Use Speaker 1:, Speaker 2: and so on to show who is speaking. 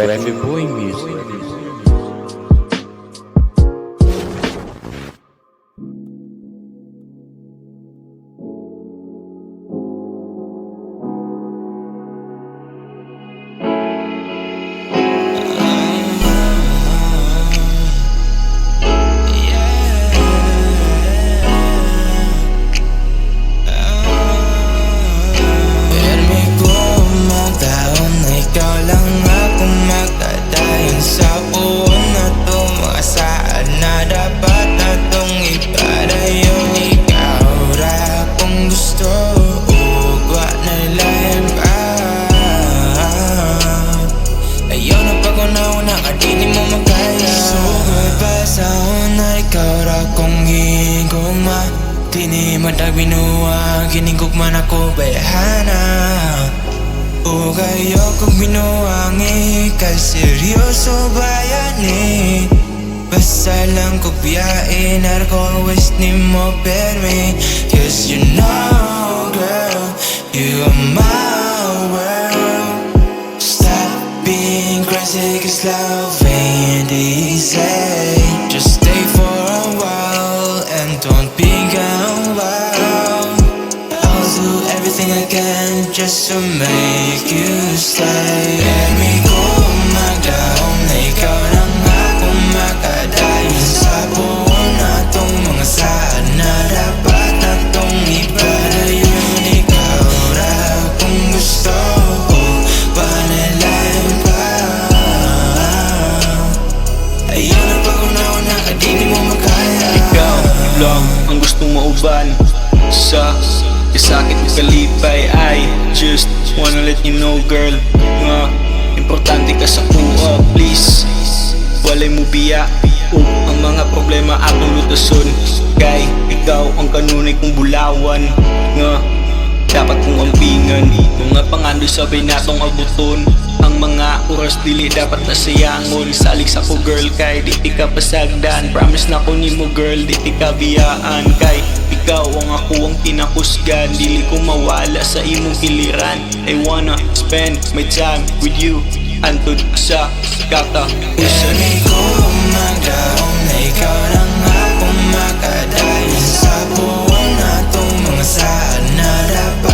Speaker 1: Remy Boy Music.
Speaker 2: Dini matag binuwa, kinigugman ako bayahana. O kayo kung binuwangi, kay seryoso bayani. Basta lang kong biyain, narko always ni mo permi. Cause you know girl, you are my world. Stop being crazy cause love ain't easy. Just stay for a while and don't be gone wild. I'll do everything I can just to make you stay. Let me go magdaong na ikaw lang akong makadayon sa buong na tong mga saan na dapat na tong ipadayon. Ikaw ra kung gusto ko panalain pa. Ayaw na pag-unaw na di mo makaya.
Speaker 3: Ikaw lang ang gustong mauban sa kasakit mo kalipay. I just wanna let you know girl, nga importante ka sa kuha. Please, walay mo biya ang mga problema atong lutason. Kay ikaw ang kanunay kong bulawan, nga dapat kong ampingan. Mga pangandoy sabay natong abuton. Ang mga oras dili dapat nasayangon. Salig sa ko girl kay di ka pasagdan. Promise na ko nimo girl di ka biyaan. Kay ikaw ang ako ang kinakusgan. Dili ko mawala sa imong kiliran. I wanna spend my time with you antud sa katapusan.
Speaker 2: Let ko magdaong na ikaw lang akong makadayon sa buong na tong mga saan na dapat